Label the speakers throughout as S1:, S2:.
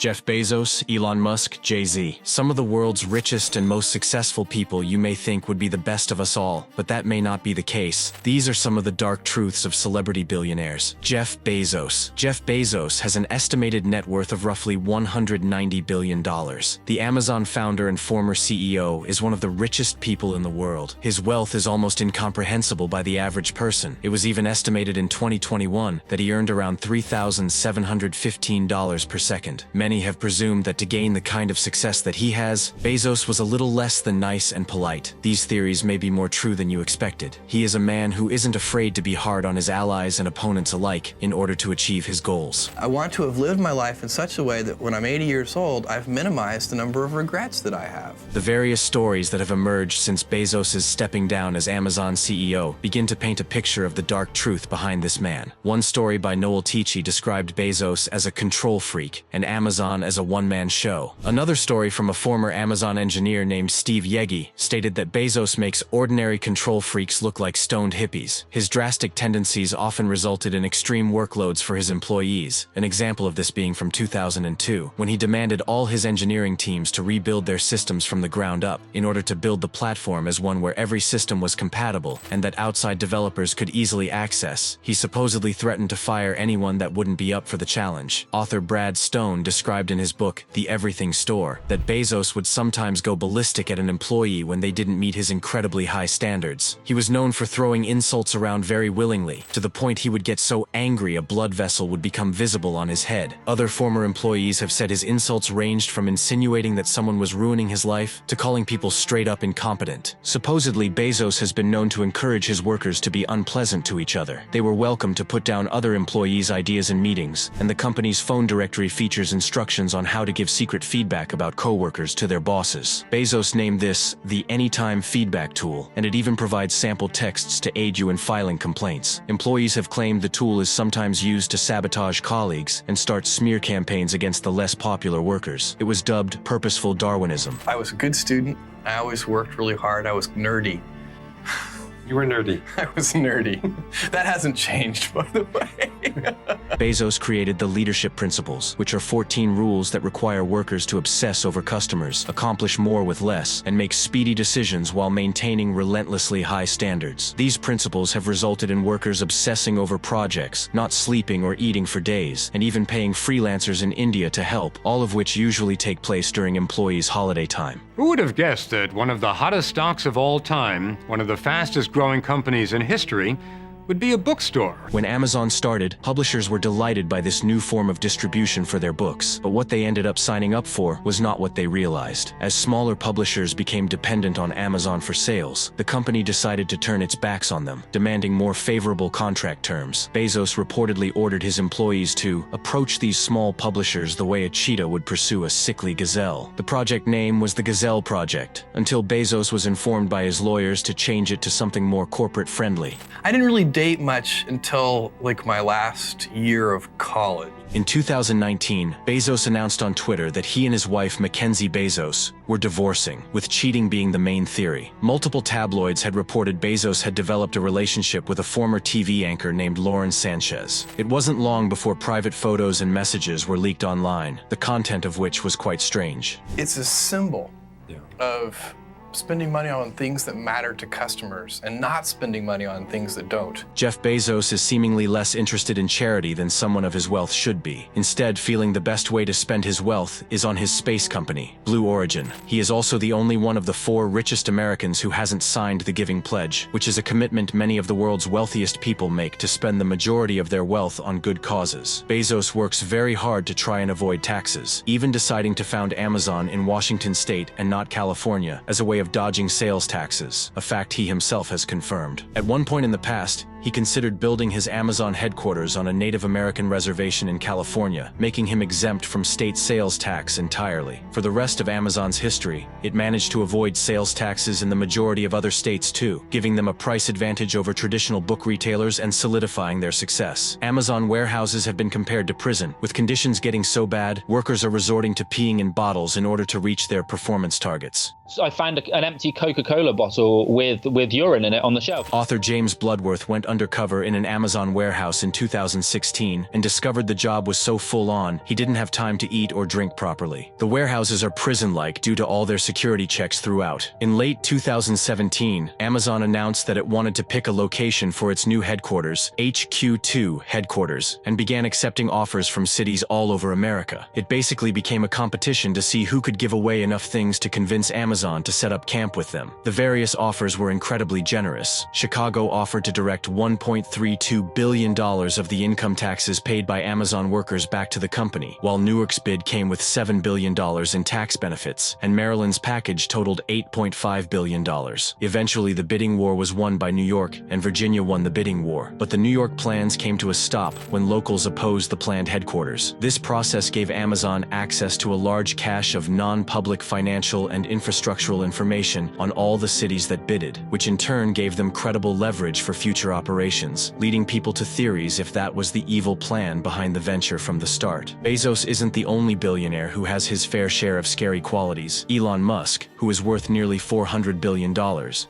S1: Jeff Bezos, Elon Musk, Jay-Z. Some of the world's richest and most successful people you may think would be the best of us all, but that may not be the case. These are some of the dark truths of celebrity billionaires. Jeff Bezos. Jeff Bezos has an estimated net worth of roughly $190 billion. The Amazon founder and former CEO is one of the richest people in the world. His wealth is almost incomprehensible by the average person. It was even estimated in 2021 that he earned around $3,715 per second. Many have presumed that to gain the kind of success that he has, Bezos was a little less than nice and polite. These theories may be more true than you expected. He is a man who isn't afraid to be hard on his allies and opponents alike in order to achieve his goals.
S2: I want to have lived my life in such a way that when I'm 80 years old, I've minimized the number of regrets that I have.
S1: The various stories that have emerged since Bezos' stepping down as Amazon CEO begin to paint a picture of the dark truth behind this man. One story by Noel Tichy described Bezos as a control freak and Amazon as a one-man show. Another story from a former Amazon engineer named Steve Yegi stated that Bezos makes ordinary control freaks look like stoned hippies. His drastic tendencies often resulted in extreme workloads for his employees, an example of this being from 2002, when he demanded all his engineering teams to rebuild their systems from the ground up in order to build the platform as one where every system was compatible and that outside developers could easily access. He supposedly threatened to fire anyone that wouldn't be up for the challenge. Author Brad Stone described in his book, The Everything Store, that Bezos would sometimes go ballistic at an employee when they didn't meet his incredibly high standards. He was known for throwing insults around very willingly, to the point he would get so angry a blood vessel would become visible on his head. Other former employees have said his insults ranged from insinuating that someone was ruining his life to calling people straight up incompetent. Supposedly, Bezos has been known to encourage his workers to be unpleasant to each other. They were welcome to put down other employees' ideas in meetings, and the company's phone directory features instructions on how to give secret feedback about coworkers to their bosses. Bezos named this the Anytime Feedback Tool, and it even provides sample texts to aid you in filing complaints. Employees have claimed the tool is sometimes used to sabotage colleagues and start smear campaigns against the less popular workers. It was dubbed purposeful Darwinism.
S2: I was a good student. I always worked really hard. I was nerdy.
S3: You were nerdy.
S2: I was nerdy. That hasn't changed, by the way.
S1: Bezos created the leadership principles, which are 14 rules that require workers to obsess over customers, accomplish more with less, and make speedy decisions while maintaining relentlessly high standards. These principles have resulted in workers obsessing over projects, not sleeping or eating for days, and even paying freelancers in India to help, all of which usually take place during employees' holiday time.
S3: Who would have guessed that one of the hottest stocks of all time, one of the fastest growing companies in history, would be a bookstore?
S1: When Amazon started, publishers were delighted by this new form of distribution for their books, but what they ended up signing up for was not what they realized. As smaller publishers became dependent on Amazon for sales, the company decided to turn its backs on them, demanding more favorable contract terms. Bezos reportedly ordered his employees to approach these small publishers the way a cheetah would pursue a sickly gazelle. The project name was the Gazelle Project, until Bezos was informed by his lawyers to change it to something more corporate-friendly.
S2: I didn't really date much until like my last year of college.
S1: In 2019, Bezos announced on Twitter that he and his wife Mackenzie Bezos were divorcing, with cheating being the main theory. Multiple tabloids had reported Bezos had developed a relationship with a former TV anchor named Lauren Sanchez. It wasn't long before private photos and messages were leaked online, the content of which was quite strange.
S2: It's a symbol of spending money on things that matter to customers and not spending money on things that don't.
S1: Jeff Bezos is seemingly less interested in charity than someone of his wealth should be, instead feeling the best way to spend his wealth is on his space company, Blue Origin. He is also the only one of the 4 richest Americans who hasn't signed the Giving Pledge, which is a commitment many of the world's wealthiest people make to spend the majority of their wealth on good causes. Bezos works very hard to try and avoid taxes, even deciding to found Amazon in Washington state and not California as a way of dodging sales taxes, a fact he himself has confirmed. At one point in the past, he considered building his Amazon headquarters on a Native American reservation in California, making him exempt from state sales tax entirely. For the rest of Amazon's history, it managed to avoid sales taxes in the majority of other states too, giving them a price advantage over traditional book retailers and solidifying their success. Amazon warehouses have been compared to prison, with conditions getting so bad, workers are resorting to peeing in bottles in order to reach their performance targets.
S4: So I found an empty Coca-Cola bottle with urine in it on the shelf.
S1: Author James Bloodworth went undercover in an Amazon warehouse in 2016 and discovered the job was so full on, he didn't have time to eat or drink properly. The warehouses are prison-like due to all their security checks throughout. In late 2017, Amazon announced that it wanted to pick a location for its new headquarters, HQ2 headquarters, and began accepting offers from cities all over America. It basically became a competition to see who could give away enough things to convince Amazon to set up camp with them. The various offers were incredibly generous. Chicago offered to direct $1.32 billion of the income taxes paid by Amazon workers back to the company, while Newark's bid came with $7 billion in tax benefits, and Maryland's package totaled $8.5 billion. Eventually, the bidding war was won by New York, and Virginia won the bidding war. But the New York plans came to a stop when locals opposed the planned headquarters. This process gave Amazon access to a large cache of non-public financial and infrastructural information on all the cities that bidded, which in turn gave them credible leverage for future operations, leading people to theories if that was the evil plan behind the venture from the start. Bezos isn't the only billionaire who has his fair share of scary qualities. Elon Musk, who is worth nearly $400 billion,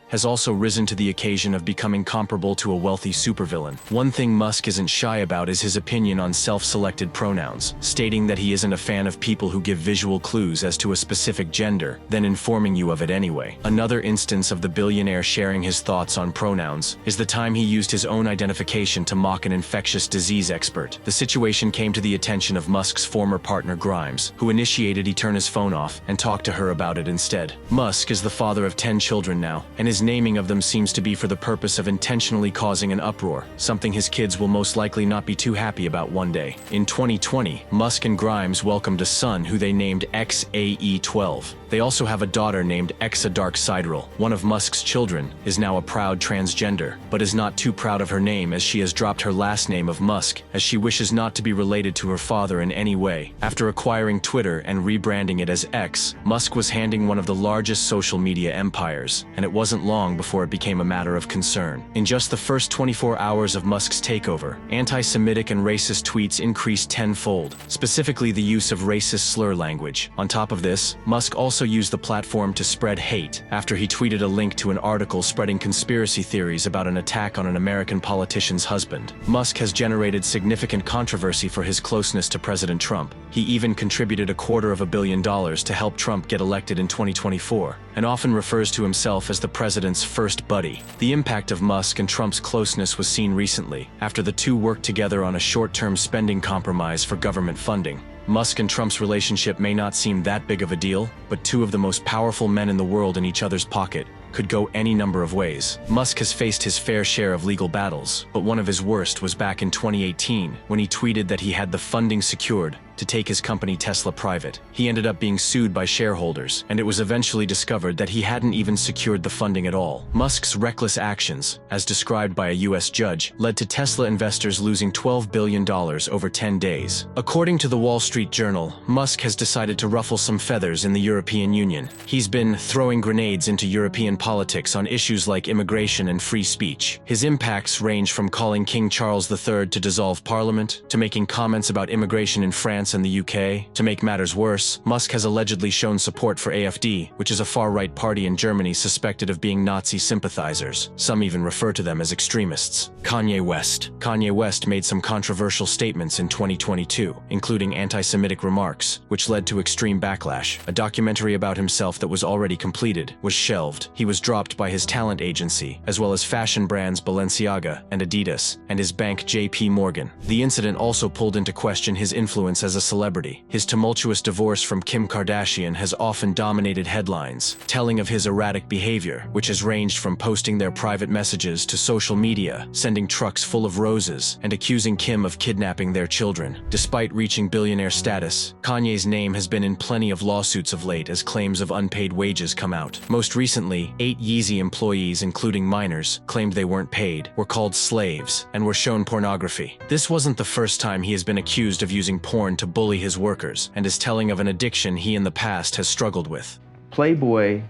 S1: has also risen to the occasion of becoming comparable to a wealthy supervillain. One thing Musk isn't shy about is his opinion on self-selected pronouns, stating that he isn't a fan of people who give visual clues as to a specific gender, then informing you of it anyway. Another instance of the billionaire sharing his thoughts on pronouns is the time he used his own identification to mock an infectious disease expert. The situation came to the attention of Musk's former partner Grimes, who initiated he turn his phone off and talk to her about it instead. Musk is the father of 10 children now, and his naming of them seems to be for the purpose of intentionally causing an uproar, something his kids will most likely not be too happy about one day. In 2020, Musk and Grimes welcomed a son who they named XAE12. They also have a daughter named Exa Dark Sideral. One of Musk's children is now a proud transgender, but is not too proud of her name as she has dropped her last name of Musk, as she wishes not to be related to her father in any way. After acquiring Twitter and rebranding it as X, Musk was handing one of the largest social media empires, and it wasn't long before it became a matter of concern. In just the first 24 hours of Musk's takeover, anti-Semitic and racist tweets increased tenfold, specifically the use of racist slur language. On top of this, Musk also used the platform to spread hate after he tweeted a link to an article spreading conspiracy theories about an attack on an American politician's husband. Musk has generated significant controversy for his closeness to President Trump. He even contributed $250 million to help Trump get elected in 2024, and often refers to himself as the president's first buddy. The impact of Musk and Trump's closeness was seen recently, after the two worked together on a short-term spending compromise for government funding. Musk and Trump's relationship may not seem that big of a deal, but two of the most powerful men in the world in each other's pocket could go any number of ways. Musk has faced his fair share of legal battles, but one of his worst was back in 2018, when he tweeted that he had the funding secured to take his company Tesla private. He ended up being sued by shareholders, and it was eventually discovered that he hadn't even secured the funding at all. Musk's reckless actions, as described by a US judge, led to Tesla investors losing $12 billion over 10 days. According to the Wall Street Journal, Musk has decided to ruffle some feathers in the European Union. He's been throwing grenades into European politics on issues like immigration and free speech. His impacts range from calling King Charles III to dissolve parliament, to making comments about immigration in France and the UK. To make matters worse, Musk has allegedly shown support for AfD, which is a far-right party in Germany suspected of being Nazi sympathizers. Some even refer to them as extremists. Kanye West. Kanye West made some controversial statements in 2022, including anti-Semitic remarks, which led to extreme backlash. A documentary about himself that was already completed was shelved. He was dropped by his talent agency, as well as fashion brands Balenciaga and Adidas, and his bank JP Morgan. The incident also pulled into question his influence as a celebrity. His tumultuous divorce from Kim Kardashian has often dominated headlines, telling of his erratic behavior, which has ranged from posting their private messages to social media, sending trucks full of roses, and accusing Kim of kidnapping their children. Despite reaching billionaire status, Kanye's name has been in plenty of lawsuits of late as claims of unpaid wages come out. Most recently, 8 Yeezy employees, including minors, claimed they weren't paid, were called slaves, and were shown pornography. This wasn't the first time he has been accused of using porn to bully his workers, and is telling of an addiction he in the past has struggled with.
S4: Playboy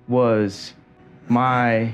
S4: was my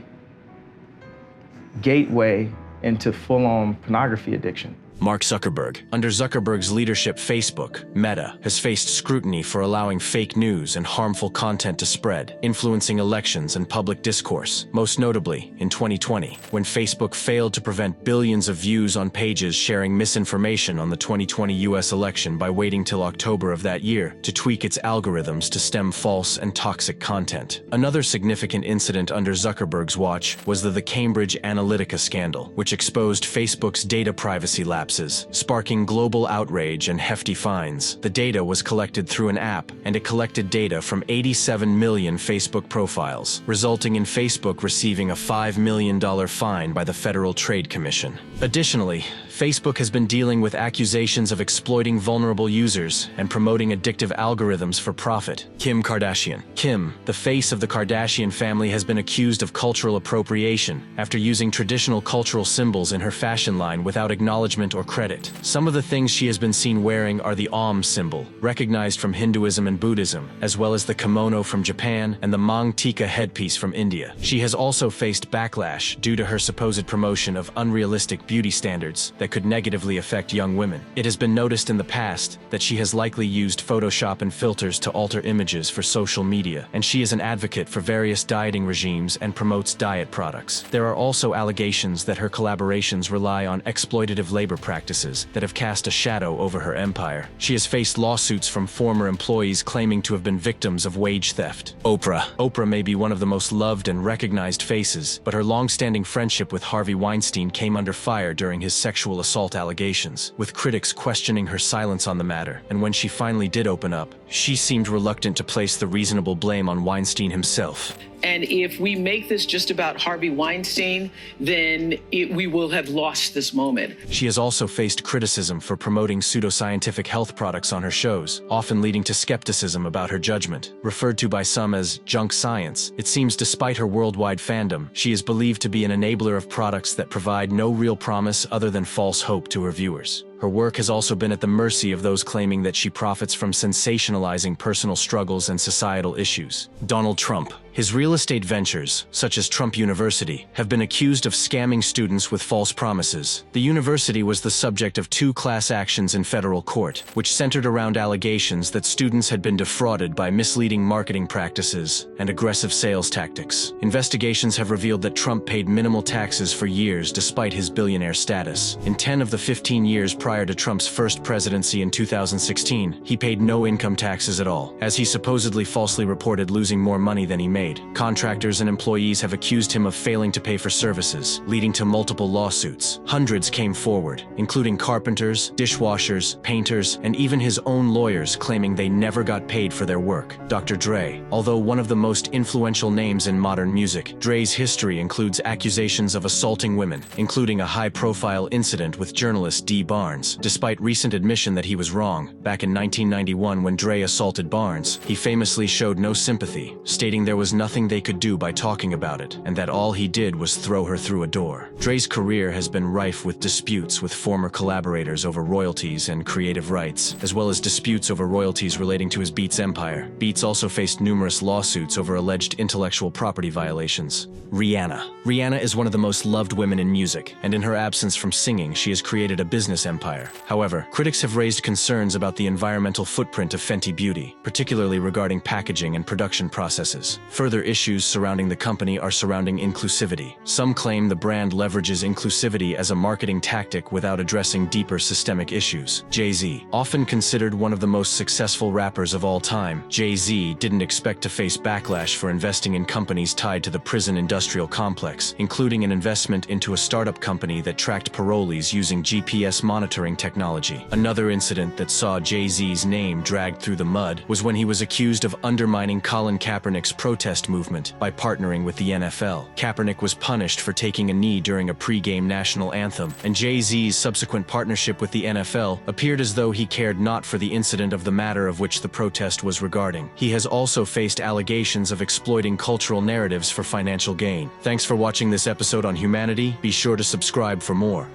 S4: gateway into full-on pornography addiction.
S1: Mark Zuckerberg. Under Zuckerberg's leadership, Facebook, Meta, has faced scrutiny for allowing fake news and harmful content to spread, influencing elections and public discourse. Most notably, in 2020, when Facebook failed to prevent billions of views on pages sharing misinformation on the 2020 US election by waiting till October of that year to tweak its algorithms to stem false and toxic content. Another significant incident under Zuckerberg's watch was the Cambridge Analytica scandal, which exposed Facebook's data privacy lapses, sparking global outrage and hefty fines. The data was collected through an app, and it collected data from 87 million Facebook profiles, resulting in Facebook receiving a $5 million fine by the Federal Trade Commission. Additionally, Facebook has been dealing with accusations of exploiting vulnerable users and promoting addictive algorithms for profit. Kim Kardashian. Kim, the face of the Kardashian family, has been accused of cultural appropriation after using traditional cultural symbols in her fashion line without acknowledgement or credit. Some of the things she has been seen wearing are the Om symbol, recognized from Hinduism and Buddhism, as well as the kimono from Japan and the Mang Tika headpiece from India. She has also faced backlash due to her supposed promotion of unrealistic beauty standards that could negatively affect young women. It has been noticed in the past that she has likely used Photoshop and filters to alter images for social media, and she is an advocate for various dieting regimes and promotes diet products. There are also allegations that her collaborations rely on exploitative labor practices that have cast a shadow over her empire. She has faced lawsuits from former employees claiming to have been victims of wage theft. Oprah. Oprah may be one of the most loved and recognized faces, but her long-standing friendship with Harvey Weinstein came under fire during his sexual assault allegations, with critics questioning her silence on the matter. And when she finally did open up, she seemed reluctant to place the reasonable blame on Weinstein himself.
S5: And if we make this just about Harvey Weinstein, then we will have lost this moment.
S1: She has also faced criticism for promoting pseudoscientific health products on her shows, often leading to skepticism about her judgment. Referred to by some as junk science, it seems despite her worldwide fandom, she is believed to be an enabler of products that provide no real promise other than false hope to her viewers. Her work has also been at the mercy of those claiming that she profits from sensationalizing personal struggles and societal issues. Donald Trump. His real estate ventures, such as Trump University, have been accused of scamming students with false promises. The university was the subject of 2 class actions in federal court, which centered around allegations that students had been defrauded by misleading marketing practices and aggressive sales tactics. Investigations have revealed that Trump paid minimal taxes for years despite his billionaire status. In 10 of the 15 years prior to Trump's first presidency in 2016, he paid no income taxes at all, as he supposedly falsely reported losing more money than he made. Contractors and employees have accused him of failing to pay for services, leading to multiple lawsuits. Hundreds came forward, including carpenters, dishwashers, painters, and even his own lawyers claiming they never got paid for their work. Dr. Dre. Although one of the most influential names in modern music, Dre's history includes accusations of assaulting women, including a high-profile incident with journalist Dee Barnes. Despite recent admission that he was wrong, back in 1991 when Dre assaulted Barnes, he famously showed no sympathy, stating there was nothing they could do by talking about it, and that all he did was throw her through a door. Dre's career has been rife with disputes with former collaborators over royalties and creative rights, as well as disputes over royalties relating to his Beats empire. Beats also faced numerous lawsuits over alleged intellectual property violations. Rihanna. Rihanna is one of the most loved women in music, and in her absence from singing, she has created a business empire. However, critics have raised concerns about the environmental footprint of Fenty Beauty, particularly regarding packaging and production processes. Further issues surrounding the company are surrounding inclusivity. Some claim the brand leverages inclusivity as a marketing tactic without addressing deeper systemic issues. Jay-Z. Often considered one of the most successful rappers of all time, Jay-Z didn't expect to face backlash for investing in companies tied to the prison industrial complex, including an investment into a startup company that tracked parolees using GPS monitoring technology. Another incident that saw Jay-Z's name dragged through the mud was when he was accused of undermining Colin Kaepernick's protest movement by partnering with the NFL. Kaepernick was punished for taking a knee during a pre-game national anthem, and Jay-Z's subsequent partnership with the NFL appeared as though he cared not for the incident of the matter of which the protest was regarding. He has also faced allegations of exploiting cultural narratives for financial gain. Thanks for watching this episode on humanity. Be sure to subscribe for more.